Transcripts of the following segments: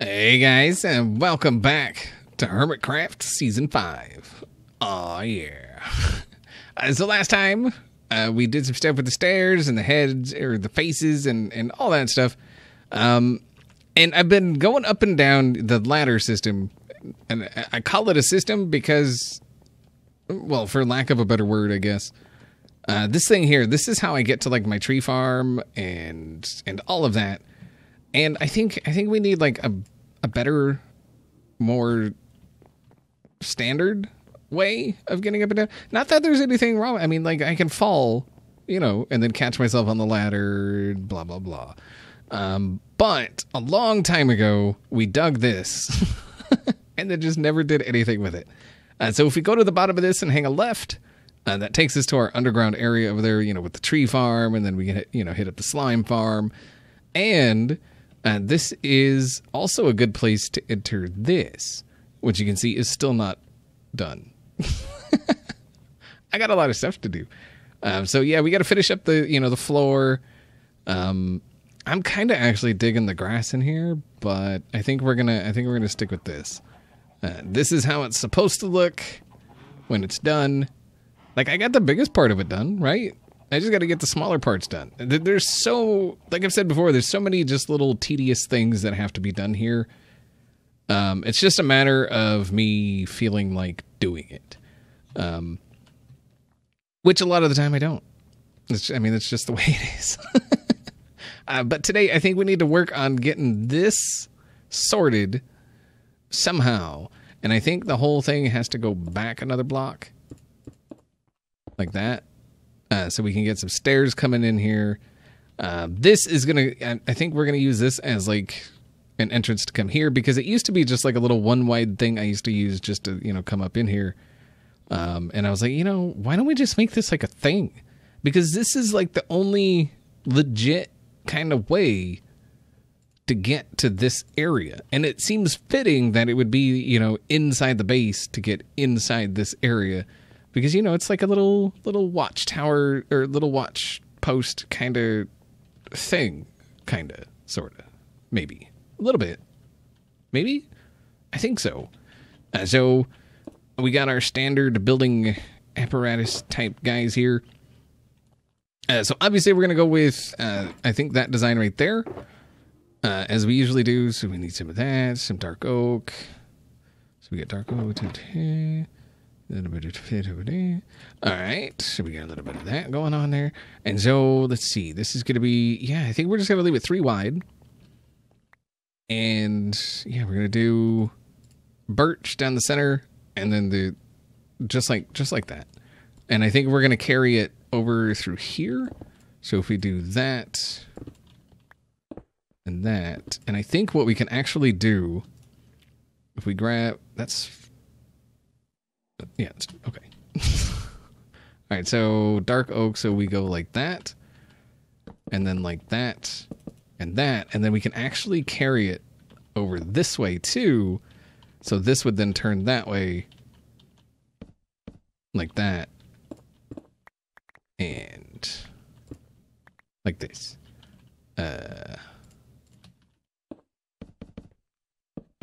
Hey guys, and welcome back to HermitCraft Season 5. Aw, yeah. So last time, we did some stuff with the stairs and the heads, or the faces, and all that stuff. And I've been going up and down the ladder system, and I call it a system because, well, for lack of a better word, I guess. This thing here, this is how I get to, like, my tree farm and all of that. And I think we need like a better, more standard way of getting up and down. Not that there's anything wrong. I mean, like, I can fall, you know, and then catch myself on the ladder, blah, blah, blah. But a long time ago, we dug this and then just never did anything with it. So if we go to the bottom of this and hang a left, that takes us to our underground area over there, you know, with the tree farm, and then we get, you know, hit up the slime farm. And this is also a good place to enter this, which you can see is still not done. I got a lot of stuff to do. So yeah, we got to finish up the, you know, the floor. I'm kind of actually digging the grass in here, but I think we're gonna stick with this. This is how it's supposed to look when it's done. Like, I got the biggest part of it done, right? I just got to get the smaller parts done. There's so, like I've said before, there's so many just little tedious things that have to be done here. It's just a matter of me feeling like doing it. Which a lot of the time I don't. I mean, it's just the way it is. But today, I think we need to work on getting this sorted somehow. And I think the whole thing has to go back another block. Like that. So we can get some stairs coming in here. This is going to, I think we're going to use this as like an entrance to come here, because it used to be just like a little one wide thing I used to use just to, you know, come up in here. And I was like, you know, why don't we just make this like a thing? Because this is like the only legit kind of way to get to this area. And it seems fitting that it would be, you know, inside the base to get inside this area. Because, you know, it's like a little watchtower or little watch post kind of thing. Kind of, sort of. Maybe. A little bit. Maybe? I think so. So we got our standard building apparatus type guys here. So obviously we're going to go with, I think, that design right there. As we usually do. So we need some of that. Some dark oak. So we get dark oak. A little bit of fit over there. All right, so we got a little bit of that going on there. And so let's see. This is going to be, yeah, I think we're just going to leave it 3 wide. And yeah, we're going to do birch down the center, and then the just like that. And I think we're going to carry it over through here. So if we do that and that, and I think what we can actually do, if we grab, that's, yeah, it's okay. All right, so dark oak, so we go like that, and then like that, and then we can actually carry it over this way too. So this would then turn that way, like that, and like this.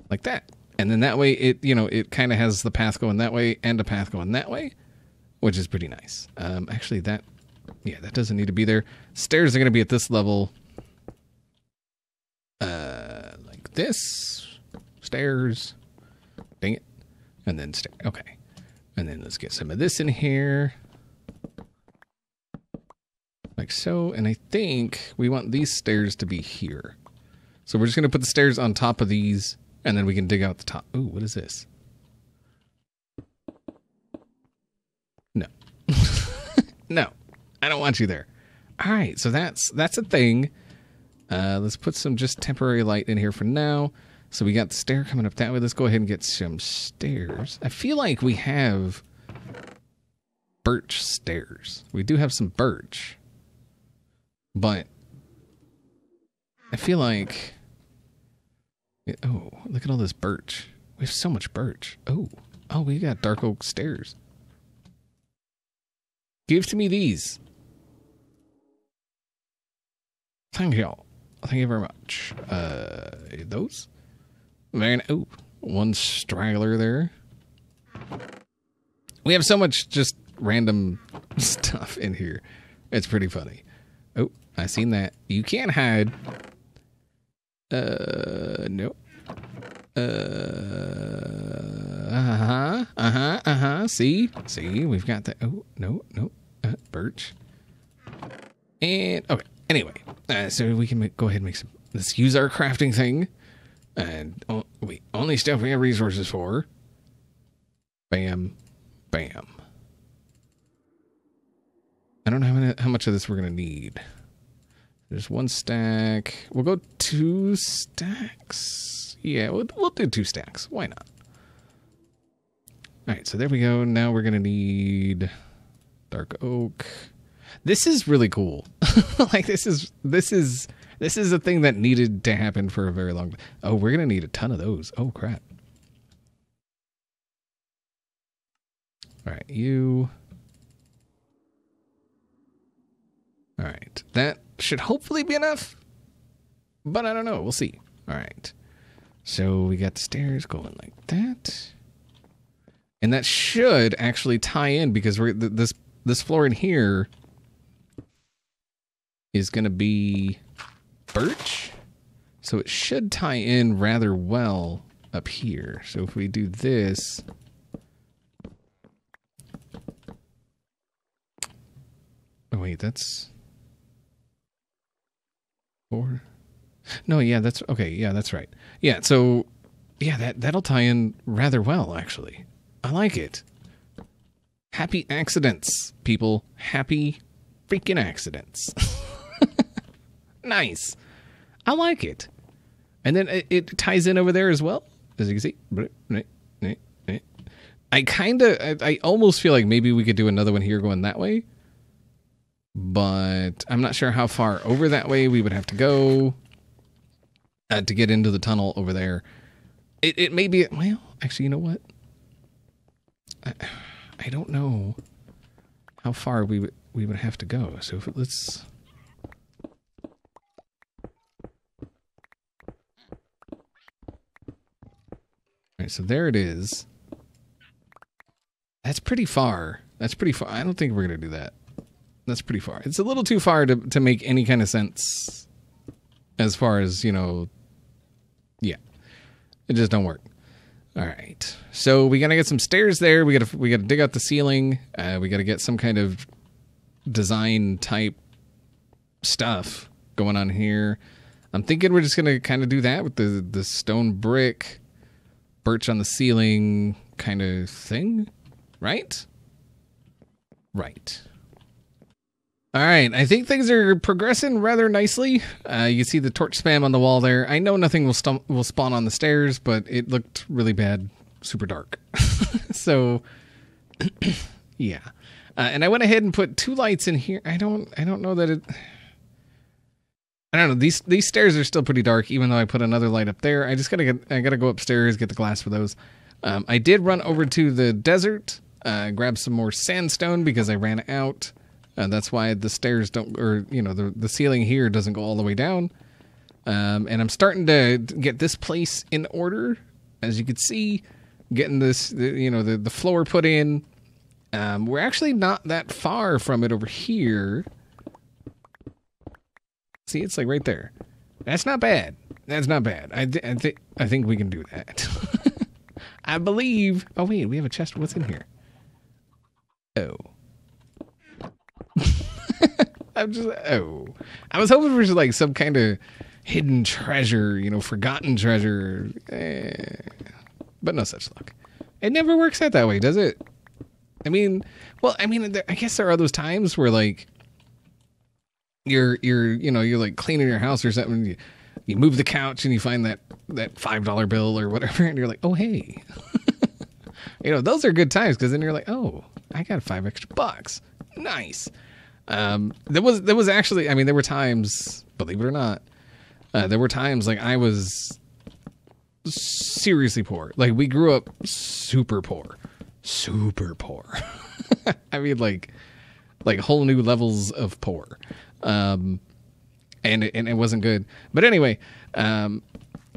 Like that. And then that way, it, you know, it kind of has the path going that way and a path going that way, which is pretty nice. Actually, that doesn't need to be there. Stairs are going to be at this level. Like this. Stairs. Dang it. And then okay. And then let's get some of this in here. Like so. And I think we want these stairs to be here. So we're just going to put the stairs on top of these. And then we can dig out the top. Ooh, what is this? No. No. I don't want you there. All right, so that's a thing. Let's put some just temporary light in here for now. So we got the stair coming up that way. Let's go ahead and get some stairs. I feel like we have birch stairs. We do have some birch. But I feel like... Oh, look at all this birch. We have so much birch. Oh, we got dark oak stairs. Give to me these. Thank you. Thank you very much. Those? Very oh, one straggler there. We have so much just random stuff in here. It's pretty funny. Oh, I seen that. You can't hide. Nope. See, we've got that. Oh, no. Birch. And okay. Anyway, so we can go ahead and make some. Let's use our crafting thing. And only stuff we have resources for. Bam, bam. I don't know how much of this we're gonna need. There's one stack. We'll go 2 stacks. Yeah, we'll do 2 stacks. Why not? All right, so there we go. Now we're gonna need dark oak. This is really cool. Like this is a thing that needed to happen for a very long time. Oh, we're gonna need a ton of those. Oh crap. All right, you. All right, that should hopefully be enough, but I don't know. We'll see. All right, so we got the stairs going like that, and that should actually tie in because this floor in here is going to be birch, so it should tie in rather well up here. So if we do this. Oh wait, that's 4. No, yeah, that's okay. Yeah, that's right. Yeah, so yeah, that'll tie in rather well, actually. I like it. Happy accidents, people. Happy freaking accidents. Nice. I like it. And then it ties in over there as well, as you can see. I almost feel like maybe we could do another one here going that way. But I'm not sure how far over that way we would have to go to get into the tunnel over there. It may be, well, actually, you know what? I don't know how far we would have to go. So let's. All right, so there it is. That's pretty far. That's pretty far. I don't think we're gonna do that. That's pretty far. It's a little too far to make any kind of sense as far as, you know, yeah. It just don't work. All right. So we got to get some stairs there. We got to dig out the ceiling. We got to get some kind of design type stuff going on here. I'm thinking we're just going to kind of do that with the stone brick, birch on the ceiling kind of thing, right? Right. All right, I think things are progressing rather nicely. You see the torch spam on the wall there. I know nothing will spawn on the stairs, but it looked really bad, super dark. So, yeah. And I went ahead and put 2 lights in here. I don't know that it. I don't know. These stairs are still pretty dark, even though I put another light up there. I gotta go upstairs, get the glass for those. I did run over to the desert, grab some more sandstone because I ran out. That's why the stairs don't, or, you know, the ceiling here doesn't go all the way down. And I'm starting to get this place in order. As you can see, getting this, the floor put in. We're actually not that far from it over here. See, it's like right there. That's not bad. That's not bad. I think we can do that. I believe. Oh, wait, we have a chest. What's in here? Oh. I was hoping for like some kind of hidden treasure, forgotten treasure, but no such luck. It never works out that way, does it? I mean, I guess there are those times where like you're like cleaning your house or something. You move the couch and you find that $5 bill or whatever, and you're like, oh hey, those are good times because then you're like, oh, I got $5 extra. Nice. There was actually, there were times, believe it or not, there were times like I was seriously poor. Like we grew up super poor. I mean, like whole new levels of poor. And it wasn't good. But anyway,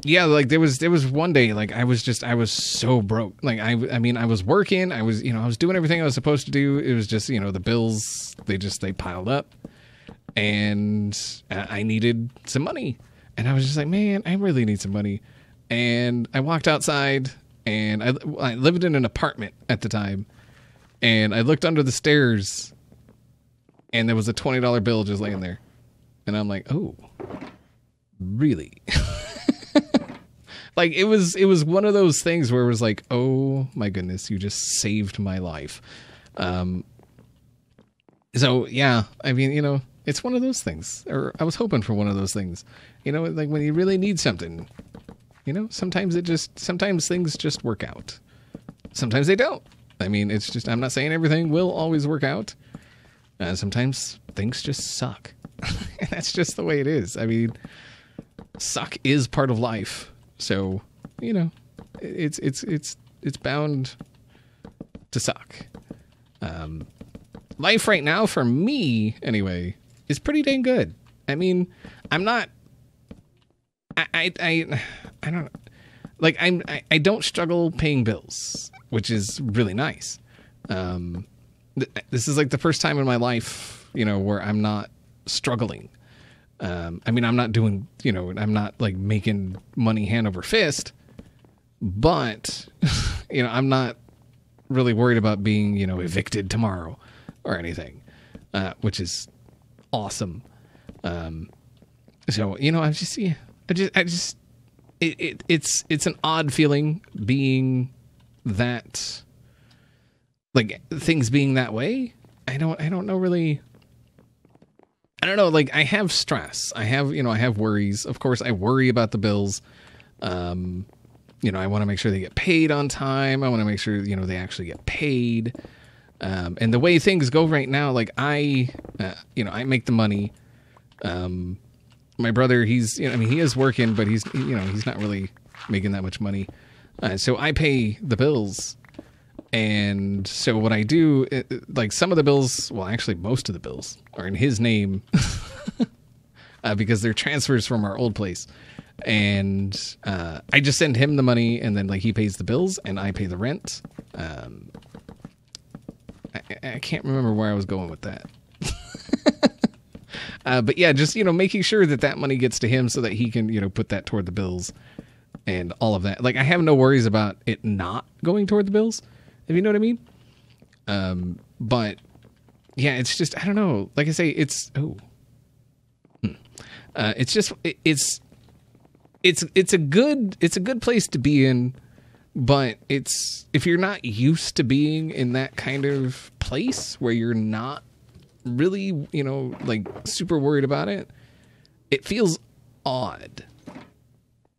Yeah, like there was one day, like I was so broke. Like I mean, I was working, I was doing everything I was supposed to do. It was just, the bills, they piled up, and I needed some money. And I was just like, man, I really need some money. And I walked outside, and I lived in an apartment at the time, and I looked under the stairs, and there was a $20 bill just laying there. And I'm like, oh, really? Like, it was one of those things where it was like, oh my goodness, you just saved my life. So yeah, I mean, it's one of those things, or I was hoping for one of those things, like when you really need something, sometimes things just work out. Sometimes they don't. I mean, it's just, I'm not saying everything will always work out. Sometimes things just suck. And that's just the way it is. I mean, suck is part of life. So, it's bound to suck. Life right now, for me, anyway, is pretty dang good. I mean, I'm not, I don't, like, I don't struggle paying bills, which is really nice. This is like the first time in my life, where I'm not struggling. I mean, I'm not doing, I'm not like making money hand over fist, but, I'm not really worried about being, evicted tomorrow or anything, which is awesome. So, it's an odd feeling being that, like, things being that way. I don't know really. I don't know, like, I have stress. I have worries. Of course, I worry about the bills. I want to make sure they get paid on time. I want to make sure, they actually get paid. And the way things go right now, like, I make the money. My brother, he's, he is working, but he's not really making that much money. So I pay the bills. And so what I do, like, some of the bills, well, actually most of the bills are in his name because they're transfers from our old place. And I just send him the money, and then, like, he pays the bills and I pay the rent. I can't remember where I was going with that. But yeah, just, making sure that money gets to him so that he can, put that toward the bills and all of that. Like, I have no worries about it not going toward the bills, if you know what I mean. But yeah, it's just, I don't know. Like I say, it's just, it's a good place to be in, but if you're not used to being in that kind of place where you're not really, like, super worried about it, it feels odd.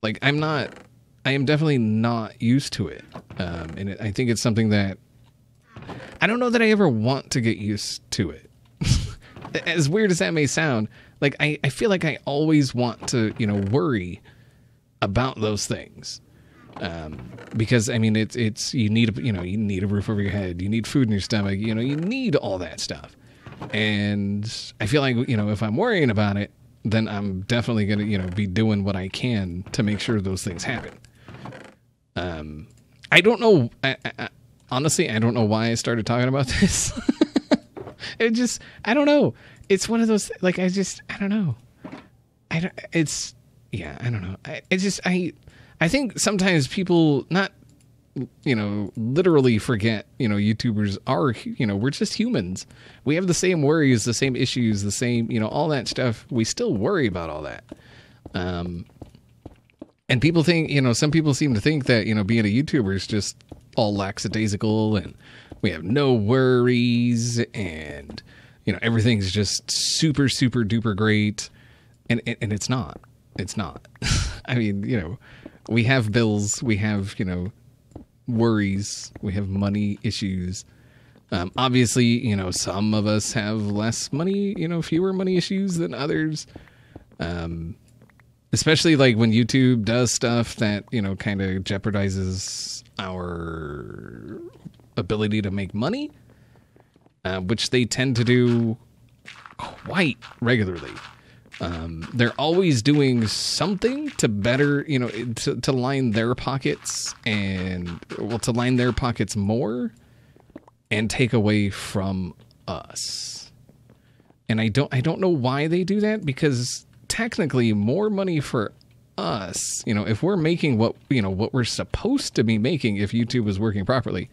Like, I am definitely not used to it. And I think it's something that I don't know that I ever want to get used to it. As weird as that may sound, like, I feel like I always want to, worry about those things. Because, I mean, it's, you need a roof over your head. You need food in your stomach. You need all that stuff. And I feel like, if I'm worrying about it, then I'm definitely going to, be doing what I can to make sure those things happen. I don't know. Honestly, I don't know why I started talking about this. I don't know. It's one of those, like, I don't know. I don't know. I think sometimes people not, literally forget, YouTubers are, we're just humans. We have the same worries, the same issues, the same, all that stuff. We still worry about all that. And people think, some people seem to think that, being a YouTuber is just all lackadaisical and we have no worries and, everything's just super, super duper great. And it's not. It's not. I mean, we have bills, we have, worries, we have money issues. Obviously, some of us have less money, fewer money issues than others. Especially like when YouTube does stuff that, kind of jeopardizes our ability to make money, which they tend to do quite regularly. They're always doing something to better, you know, to line their pockets and, well, to line their pockets more and take away from us. And I don't know why they do that, because technically more money for us, you know, if we're making what, you know, what we're supposed to be making, if YouTube was working properly,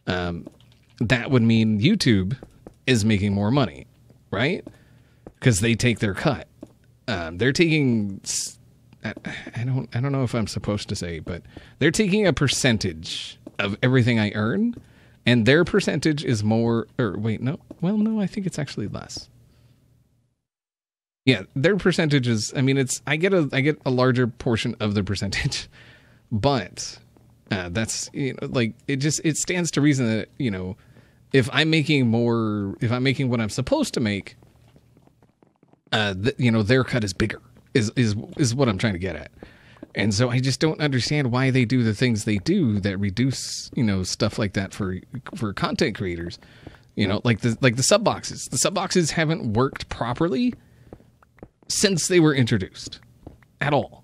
that would mean YouTube is making more money, right? Because they take their cut. They're taking, I don't know if I'm supposed to say, but they're taking a percentage of everything I earn, and their percentage is more, or wait, no, well, no, I think it's actually less. Yeah, their percentage is, I mean, it's, I get a larger portion of the percentage, but that's, you know, like, it stands to reason that, you know, if I'm making what I'm supposed to make, you know, their cut is bigger, is what I'm trying to get at. And so I just don't understand why they do the things they do that reduce, you know, stuff like that for content creators. You know, like the sub boxes. The sub boxes haven't worked properly since they were introduced at all.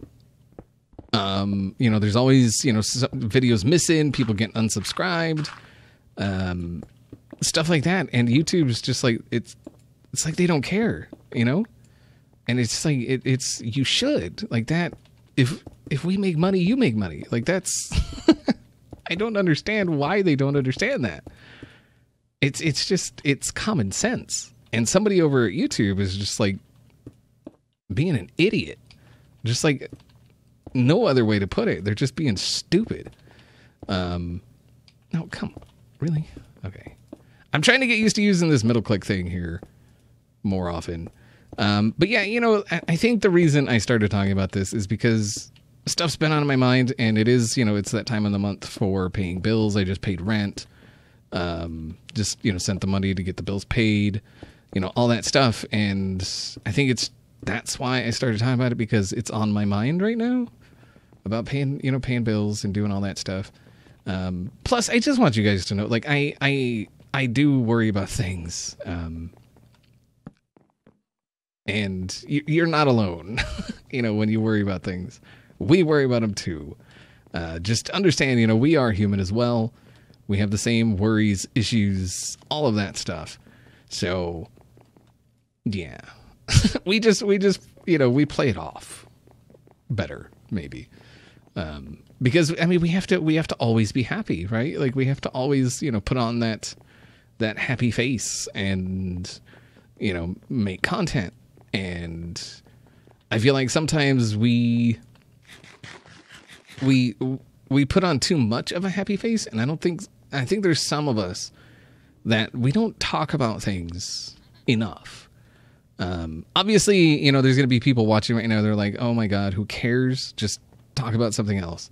You know, there's always, you know, some videos missing, people getting unsubscribed, stuff like that. And YouTube's just like, it's like they don't care, you know? And it's like, it's, you should, like that. If we make money, you make money. Like that's, I don't understand why they don't understand that. It's just, it's common sense. And somebody over at YouTube is just like being an idiot. Just like no other way to put it. They're just being stupid. No, come on. Really? Okay. I'm trying to get used to using this middle click thing here more often. But yeah, you know, I think the reason I started talking about this is because stuff's been on my mind, and it is, you know, it's that time of the month for paying bills. I just paid rent. Just, you know, sent the money to get the bills paid, you know, all that stuff. And I think that's why I started talking about it, because it's on my mind right now about paying bills and doing all that stuff. Plus I just want you guys to know, like, I do worry about things. And you're not alone, you know, when you worry about things. We worry about them too. Just understand, you know, we are human as well. We have the same worries, issues, all of that stuff. So, yeah. we just, you know, we play it off better, maybe. Because, I mean, we have to always be happy, right? Like, we have to always, you know, put on that happy face and, you know, make content. And I feel like sometimes we put on too much of a happy face, and I think there's some of us that we don't talk about things enough. Obviously, you know, there's going to be people watching right now. They're like, oh my God, who cares? Just talk about something else.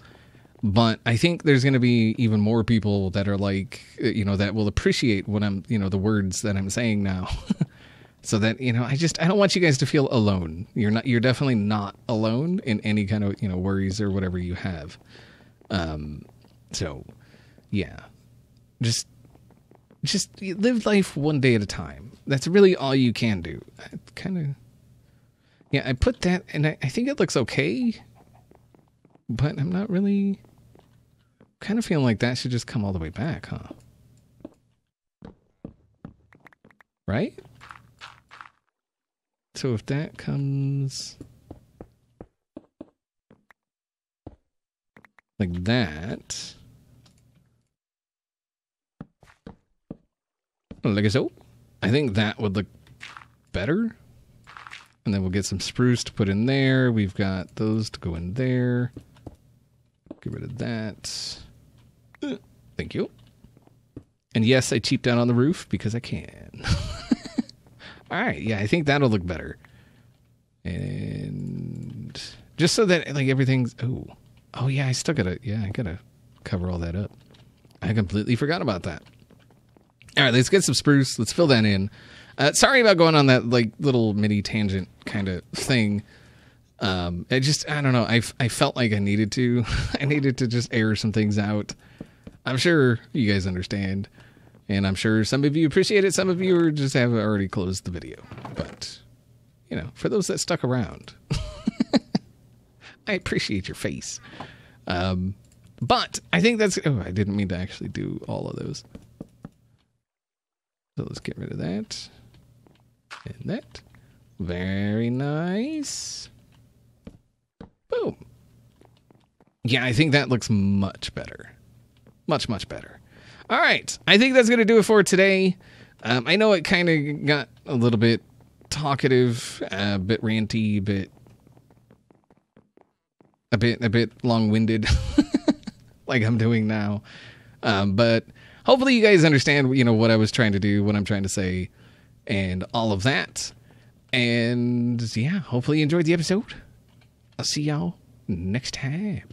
But I think there's going to be even more people that are like, you know, that will appreciate what I'm, you know, the words that I'm saying now. So that, you know, I don't want you guys to feel alone. You're definitely not alone in any kind of, you know, worries or whatever you have. So yeah, just live life one day at a time. That's really all you can do. Yeah, I put that, and I think it looks okay, but I'm not really kind of feeling like that should just come all the way back, huh? Right? So if that comes like that, like so, I think that would look better. And then we'll get some spruce to put in there. We've got those to go in there. Get rid of that. Thank you. And yes, I cheaped out on the roof because I can. All right, yeah, I think that'll look better. And just so that, like, everything's... Oh, yeah, I gotta cover all that up. I completely forgot about that. All right, let's get some spruce. Let's fill that in. Sorry about going on that, like, little mini tangent kind of thing. I don't know. I felt like I needed to. I needed to just air some things out. I'm sure you guys understand. And I'm sure some of you appreciate it. Some of you just have already closed the video. But, you know, for those that stuck around. I appreciate your face. But I think that's... Oh, I didn't mean to actually do all of those. So let's get rid of that. And that. Very nice. Boom. Yeah, I think that looks much better. Much, much better. All right. I think that's going to do it for today. I know it kind of got a little bit talkative, a bit ranty, a bit long-winded, like I'm doing now. But hopefully you guys understand, you know, what I was trying to do, what I'm trying to say, and all of that. And yeah, hopefully you enjoyed the episode. I'll see y'all next time.